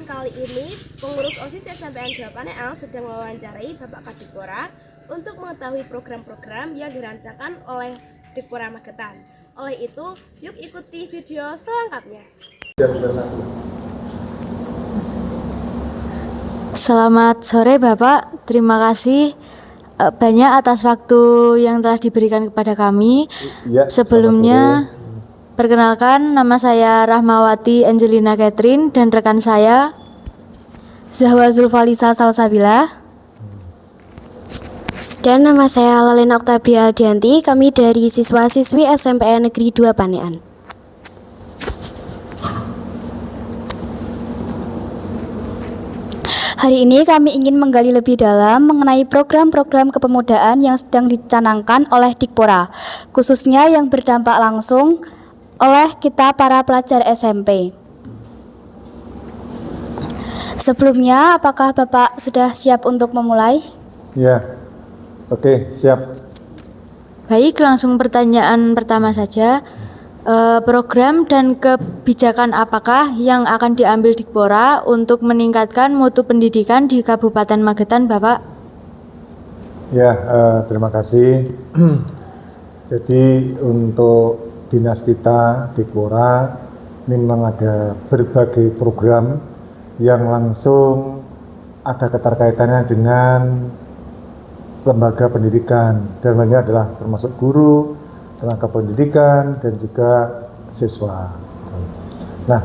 kali ini pengurus OSIS SMPN 2 Paneal sedang mewawancarai Bapak Kadikpora untuk mengetahui program-program yang dirancangkan oleh Dikpora Magetan. Oleh itu, yuk ikuti video selengkapnya. Selamat sore Bapak, terima kasih banyak atas waktu yang telah diberikan kepada kami. Ya, sebelumnya, perkenalkan nama saya Rahmawati Angelina Catherine dan rekan saya Zahwa Zulfalisa Salsabila. Dan nama saya Lalena Oktabia Aldianti, kami dari siswa-siswi SMPN Negeri 2 Panean. Hari ini kami ingin menggali lebih dalam mengenai program-program kepemudaan yang sedang dicanangkan oleh Dikpora, khususnya yang berdampak langsung oleh kita para pelajar SMP. Sebelumnya, apakah Bapak sudah siap untuk memulai? Ya, oke, siap. Baik, langsung pertanyaan pertama saja. Program dan kebijakan apakah yang akan diambil Dikpora untuk meningkatkan mutu pendidikan di Kabupaten Magetan, Bapak? Ya, terima kasih. Jadi untuk dinas kita Dikpora ini memang ada berbagai program yang langsung ada keterkaitannya dengan lembaga pendidikan, dan ini adalah termasuk guru, tenaga pendidikan, dan juga siswa. Nah,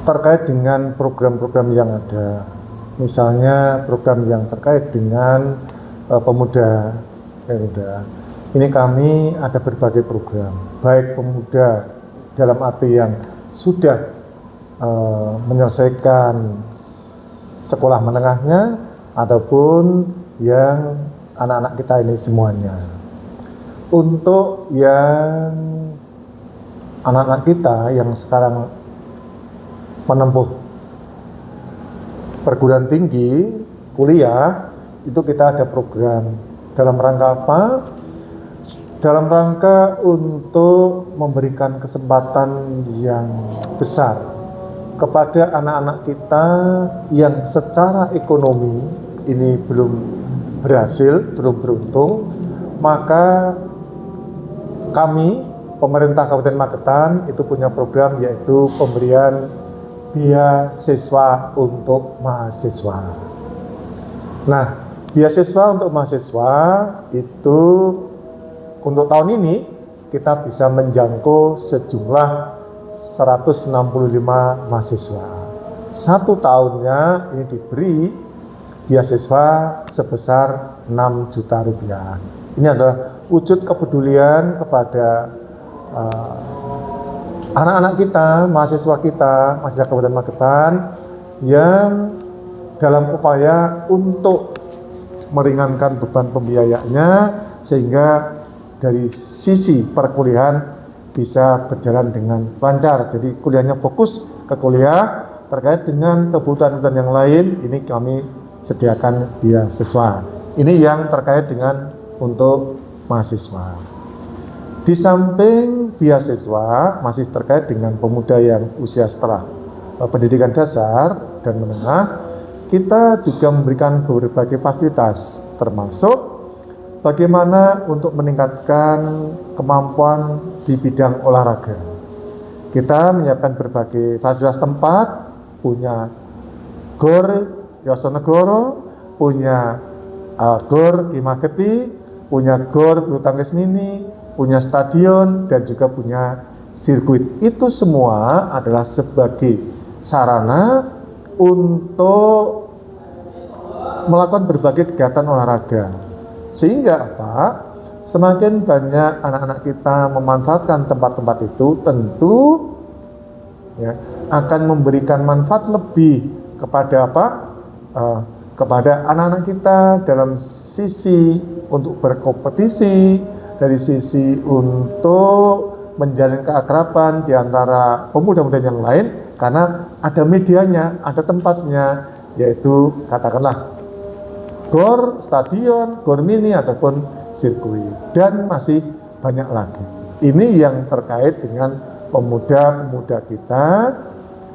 terkait dengan program-program yang ada, misalnya program yang terkait dengan pemuda, ini kami ada berbagai program, baik pemuda dalam arti yang sudah menyelesaikan sekolah menengahnya, ataupun yang anak-anak kita ini semuanya. Untuk yang anak-anak kita yang sekarang menempuh perguruan tinggi, kuliah, itu kita ada program. Dalam rangka apa? Dalam rangka untuk memberikan kesempatan yang besar kepada anak-anak kita yang secara ekonomi ini belum berhasil, belum beruntung, maka kami, pemerintah Kabupaten Magetan, itu punya program yaitu pemberian beasiswa untuk mahasiswa. Nah, beasiswa untuk mahasiswa itu untuk tahun ini kita bisa menjangkau sejumlah 165 mahasiswa. Satu tahunnya ini diberi beasiswa sebesar 6 juta rupiah. Ini adalah wujud kepedulian kepada anak-anak kita, mahasiswa Kabupaten Magetan, yang dalam upaya untuk meringankan beban pembiayaannya, sehingga dari sisi perkuliahan bisa berjalan dengan lancar. Jadi kuliahnya fokus ke kuliah, terkait dengan kebutuhan yang lain, ini kami sediakan beasiswa. Ini yang terkait dengan untuk mahasiswa. Di samping beasiswa masih terkait dengan pemuda yang usia setelah pendidikan dasar dan menengah, kita juga memberikan berbagai fasilitas, termasuk bagaimana untuk meningkatkan kemampuan di bidang olahraga. Kita menyiapkan berbagai fasilitas tempat, punya GOR Yosonegoro, punya GOR Ki Mageti, punya GOR bulu tangkis mini, punya stadion, dan juga punya sirkuit. Itu semua adalah sebagai sarana untuk melakukan berbagai kegiatan olahraga. Sehingga apa? Semakin banyak anak-anak kita memanfaatkan tempat-tempat itu, tentu ya, akan memberikan manfaat lebih kepada apa? Kepada anak-anak kita dalam sisi untuk berkompetisi, dari sisi untuk menjalin keakraban di antara pemuda-pemuda yang lain, karena ada medianya, ada tempatnya, yaitu katakanlah GOR, stadion, GOR mini, ataupun sirkuit, dan masih banyak lagi. Ini yang terkait dengan pemuda-pemuda kita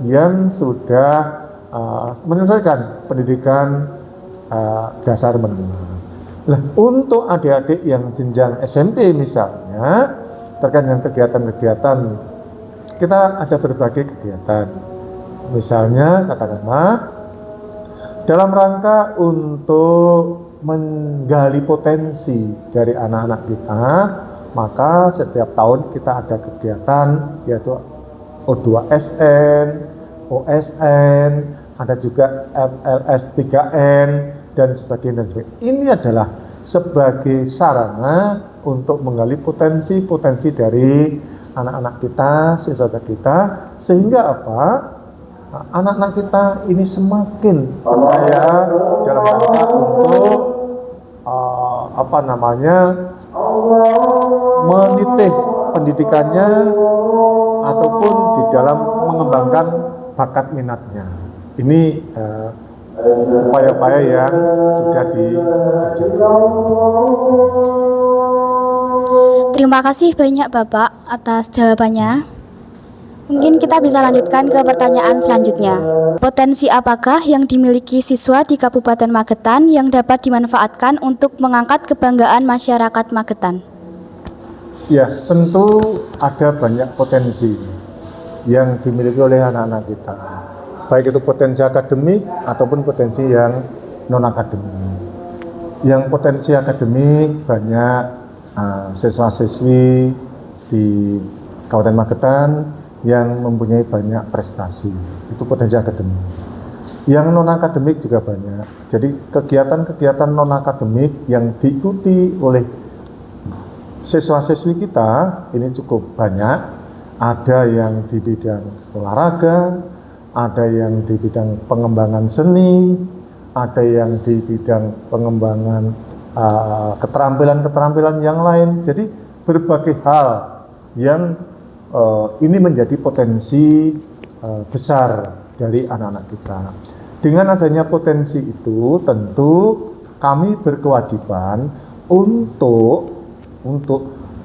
yang sudah menyelesaikan pendidikan dasar menengah. Nah, untuk adik-adik yang jenjang SMP misalnya, terkait dengan kegiatan-kegiatan, kita ada berbagai kegiatan. Misalnya, katakanlah, dalam rangka untuk menggali potensi dari anak-anak kita, maka setiap tahun kita ada kegiatan, yaitu O2SN, OSN, ada juga MLS 3N, dan sebagainya. Ini adalah sebagai sarana untuk menggali potensi-potensi dari anak-anak kita, siswa kita, sehingga apa? Anak-anak kita ini semakin percaya dalam rangka untuk menitih pendidikannya ataupun di dalam mengembangkan bakat minatnya. Ini upaya-upaya yang sudah dikerjakan. Terima kasih banyak Bapak atas jawabannya. Mungkin kita bisa lanjutkan ke pertanyaan selanjutnya. Potensi apakah yang dimiliki siswa di Kabupaten Magetan yang dapat dimanfaatkan untuk mengangkat kebanggaan masyarakat Magetan? Ya, tentu ada banyak potensi yang dimiliki oleh anak-anak kita. Baik itu potensi akademik ataupun potensi yang non-akademik. Yang potensi akademik banyak siswa-siswi di Kabupaten Magetan yang mempunyai banyak prestasi. Itu potensi akademik. Yang non-akademik juga banyak. Jadi kegiatan-kegiatan non-akademik yang diikuti oleh siswa-siswi kita ini cukup banyak. Ada yang di bidang olahraga, ada yang di bidang pengembangan seni, ada yang di bidang pengembangan keterampilan-keterampilan yang lain. Jadi berbagai hal yang ini menjadi potensi besar dari anak-anak kita. Dengan adanya potensi itu, tentu kami berkewajiban untuk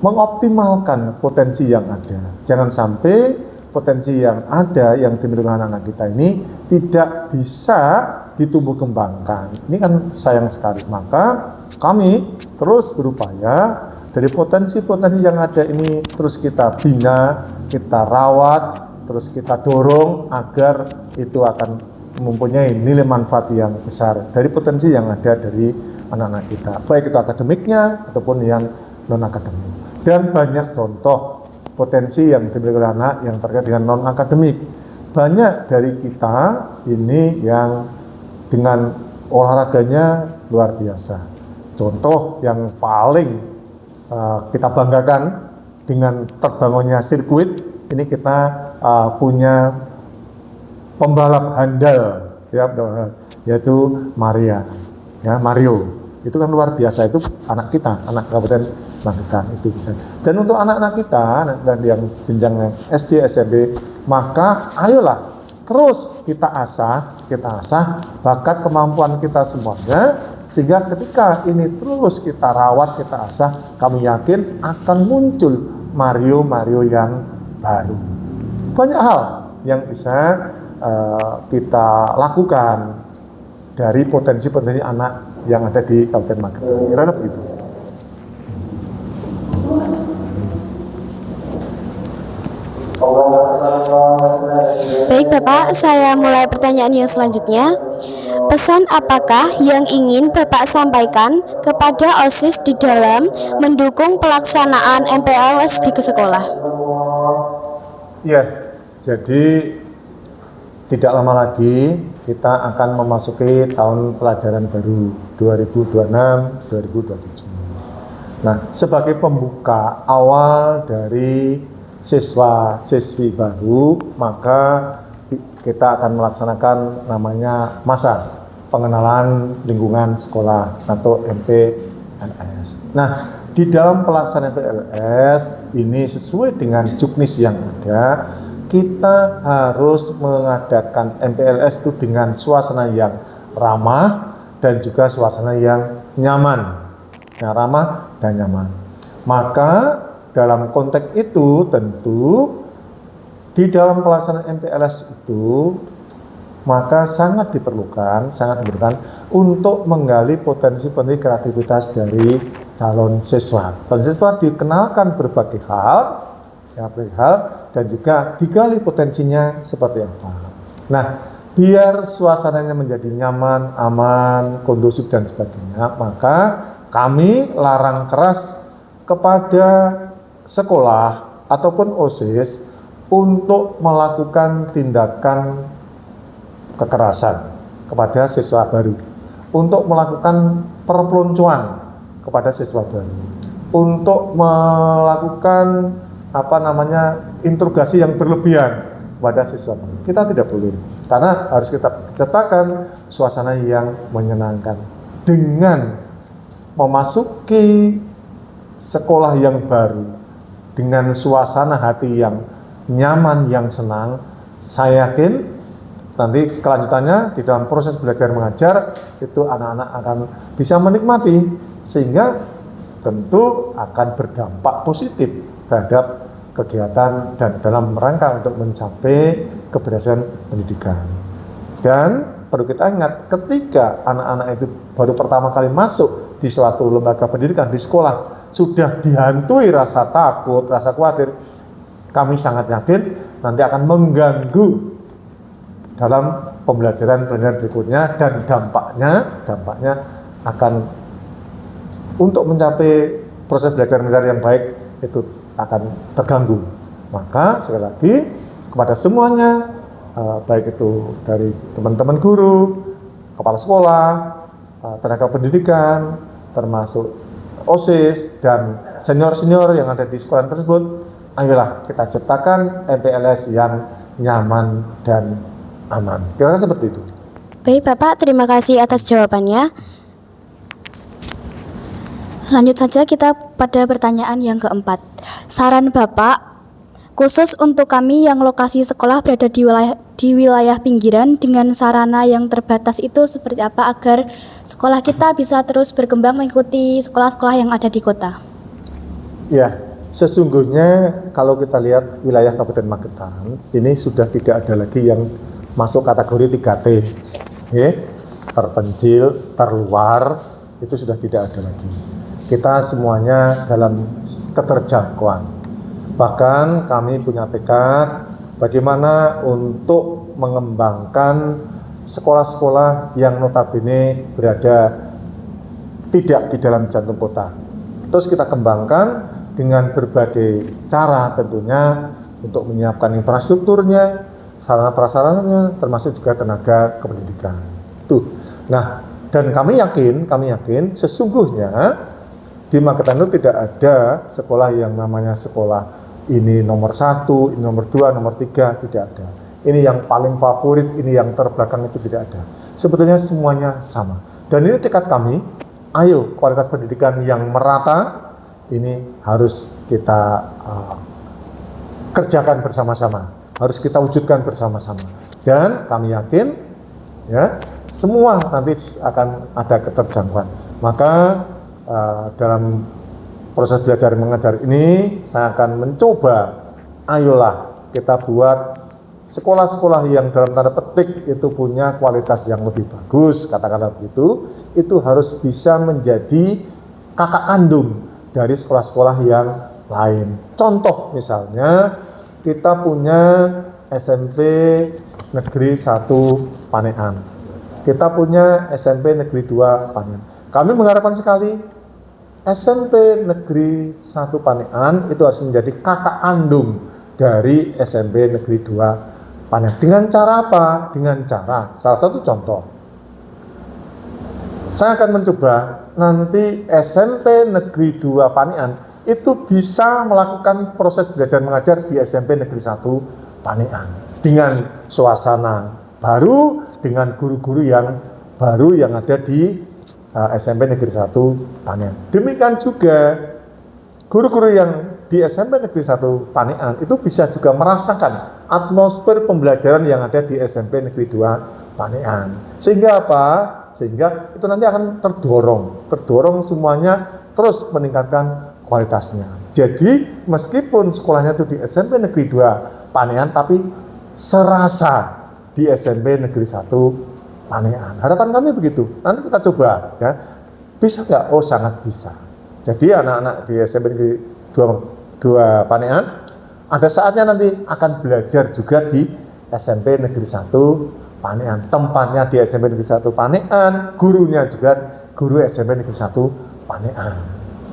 mengoptimalkan potensi yang ada. Jangan sampai potensi yang ada yang dimiliki anak-anak kita ini tidak bisa ditumbuh kembangkan. Ini kan sayang sekali. Maka kami terus berupaya dari potensi-potensi yang ada ini terus kita bina, kita rawat, terus kita dorong agar itu akan mempunyai nilai manfaat yang besar dari potensi yang ada dari anak-anak kita, baik itu akademiknya ataupun yang non-akademik. Dan banyak contoh potensi yang dimiliki oleh anak yang terkait dengan non-akademik. Banyak dari kita ini yang dengan olahraganya luar biasa. Contoh yang paling kita banggakan dengan terbangunnya sirkuit, ini kita punya pembalap handal, ya, yaitu Mario. Itu kan luar biasa, itu anak kita, anak Kabupaten Magetan itu bisa. Dan untuk anak-anak kita dan yang jenjang SD, SMP, maka ayolah terus kita asah bakat kemampuan kita semuanya, sehingga ketika ini terus kita rawat, kita asah, kami yakin akan muncul Mario yang baru. Banyak hal yang bisa kita lakukan dari potensi-potensi anak yang ada di Kabupaten Magetan. Kira-kira begitu. Baik Bapak, saya mulai pertanyaan yang selanjutnya. Pesan apakah yang ingin Bapak sampaikan kepada OSIS di dalam mendukung pelaksanaan MPLS di sekolah? Ya, jadi tidak lama lagi kita akan memasuki tahun pelajaran baru 2026-2027. Nah, sebagai pembuka awal dari siswa-siswi baru, maka kita akan melaksanakan namanya masa pengenalan lingkungan sekolah atau MPLS. Nah, di dalam pelaksanaan MPLS ini sesuai dengan juknis yang ada, kita harus mengadakan MPLS itu dengan suasana yang ramah dan juga suasana yang nyaman. Nah, ramah dan nyaman. Maka dalam konteks itu tentu di dalam pelaksanaan MPLS itu maka sangat diperlukan untuk menggali potensi-potensi kreativitas dari calon siswa. Calon siswa dikenalkan berbagai hal, dan juga digali potensinya seperti apa. Nah, biar suasananya menjadi nyaman, aman, kondusif dan sebagainya, maka kami larang keras kepada sekolah ataupun OSIS untuk melakukan tindakan kekerasan kepada siswa baru, untuk melakukan perpeloncoan kepada siswa baru, untuk melakukan interogasi yang berlebihan kepada siswa baru. Kita tidak boleh, karena harus kita ciptakan suasana yang menyenangkan dengan memasuki sekolah yang baru dengan suasana hati yang nyaman, yang senang. Saya yakin nanti kelanjutannya di dalam proses belajar mengajar itu anak-anak akan bisa menikmati, sehingga tentu akan berdampak positif terhadap kegiatan dan dalam rangka untuk mencapai keberhasilan pendidikan. Dan perlu kita ingat, ketika anak-anak itu baru pertama kali masuk di suatu lembaga pendidikan, di sekolah, sudah dihantui rasa takut, rasa khawatir, kami sangat yakin nanti akan mengganggu dalam pembelajaran berikutnya, dan dampaknya akan untuk mencapai proses belajar mengajar yang baik itu akan terganggu. Maka sekali lagi kepada semuanya, baik itu dari teman-teman guru, kepala sekolah, tenaga pendidikan, termasuk OSIS dan senior-senior yang ada di sekolah tersebut, ayolah kita ciptakan MPLS yang nyaman dan aman. Kira-kira seperti itu. Baik Bapak, terima kasih atas jawabannya. Lanjut saja kita pada pertanyaan yang keempat. Saran Bapak khusus untuk kami yang lokasi sekolah berada di wilayah pinggiran dengan sarana yang terbatas itu seperti apa agar sekolah kita bisa terus berkembang mengikuti sekolah-sekolah yang ada di kota? Ya, sesungguhnya kalau kita lihat wilayah Kabupaten Magetan ini sudah tidak ada lagi yang masuk kategori 3T, terpencil, terluar, itu sudah tidak ada lagi. Kita semuanya dalam keterjangkauan. Bahkan kami punya tekad bagaimana untuk mengembangkan sekolah-sekolah yang notabene berada tidak di dalam jantung kota. Terus kita kembangkan dengan berbagai cara tentunya untuk menyiapkan infrastrukturnya, sarana prasarananya, termasuk juga tenaga kependidikan. Tuh. Nah, dan kami yakin sesungguhnya di Magetan itu tidak ada sekolah yang namanya sekolah ini nomor 1, ini nomor 2, nomor 3, tidak ada. Ini yang paling favorit, ini yang terbelakang, itu tidak ada. Sebetulnya semuanya sama. Dan ini tekad kami, ayo kualitas pendidikan yang merata ini harus kita kerjakan bersama-sama, harus kita wujudkan bersama-sama. Dan kami yakin ya semua nanti akan ada keterjangkauan. Maka dalam proses belajar mengajar ini saya akan mencoba, ayolah kita buat sekolah-sekolah yang dalam tanda petik itu punya kualitas yang lebih bagus, katakanlah begitu, itu harus bisa menjadi kakak kandung dari sekolah-sekolah yang lain. Contoh misalnya kita punya SMP Negeri 1 Panean, kita punya SMP Negeri 2 Panean. Kami mengharapkan sekali SMP Negeri 1 Panean itu harus menjadi kakak kandung dari SMP Negeri 2 Panean. Dengan cara apa? Dengan cara, salah satu contoh, saya akan mencoba nanti SMP Negeri 2 Panean itu bisa melakukan proses belajar mengajar di SMP Negeri 1 Panean dengan suasana baru, dengan guru-guru yang baru yang ada di SMP Negeri 1 Panean. Demikian juga guru-guru yang di SMP Negeri 1 Panean itu bisa juga merasakan atmosfer pembelajaran yang ada di SMP Negeri 2 Panean. Sehingga apa? Sehingga itu nanti akan terdorong semuanya terus meningkatkan kualitasnya. Jadi meskipun sekolahnya itu di SMP Negeri 2 Panean, tapi serasa di SMP Negeri 1 Panean. Harapan kami begitu. Nanti kita coba ya. Bisa nggak? Oh, sangat bisa. Jadi anak-anak di SMP Negeri 2 Panean ada saatnya nanti akan belajar juga di SMP Negeri 1 Panean. Tempatnya di SMP Negeri 1 Panean, gurunya juga guru SMP Negeri 1 Panean.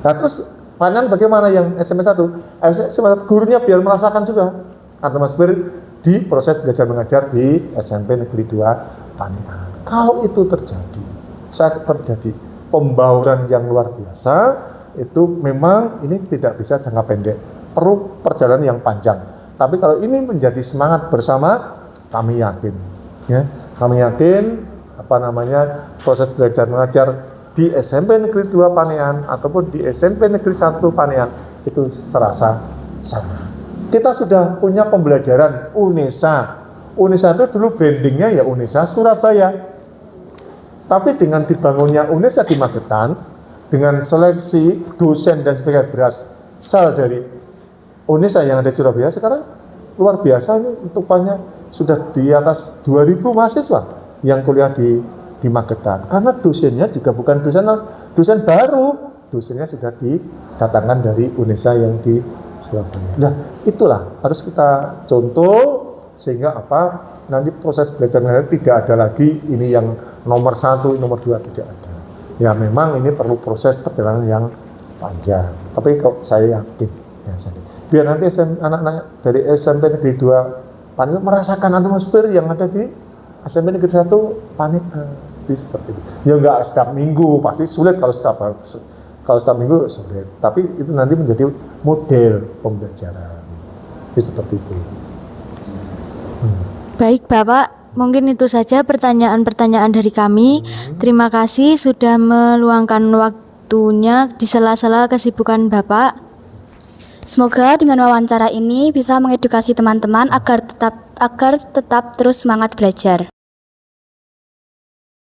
Nah, terus Panean bagaimana yang SMP 1? SMP 1 gurunya biar merasakan juga atmosfer di proses belajar mengajar di SMP Negeri 2 Panean. Kalau itu terjadi, saat terjadi pembauran yang luar biasa, itu memang ini tidak bisa jangka pendek, perlu perjalanan yang panjang. Tapi kalau ini menjadi semangat bersama, kami yakin, ya, kami yakin proses belajar mengajar di SMP Negeri 2 Panean ataupun di SMP Negeri 1 Panean itu serasa sama. Kita sudah punya pembelajaran UNESA. UNESA itu dulu brandingnya ya UNESA Surabaya. Tapi dengan dibangunnya UNESA di Magetan, dengan seleksi dosen dan sebagainya berasal dari UNESA yang ada di Surabaya, sekarang luar biasa ini tumpahnya sudah di atas 2.000 mahasiswa yang kuliah di Magetan. Karena dosennya juga bukan dosen baru, dosennya sudah didatangkan dari UNESA yang di Surabaya. Nah, itulah harus kita contoh sehingga nanti proses belajar mengajar tidak ada lagi ini yang nomor 1, nomor 2, tidak ada. Ya memang ini perlu proses perjalanan yang panjang. Tapi kok saya yakin, biar nanti anak-anak dari SMP Negeri 2 Panean merasakan atmosfer yang ada di SMP Negeri 1 Panean. Seperti itu. Ya enggak setiap minggu, pasti sulit kalau setiap minggu sulit. Tapi itu nanti menjadi model pembelajaran. Seperti itu. Baik Bapak, mungkin itu saja pertanyaan-pertanyaan dari kami. Terima kasih sudah meluangkan waktunya di sela-sela kesibukan Bapak. Semoga dengan wawancara ini bisa mengedukasi teman-teman agar tetap terus semangat belajar.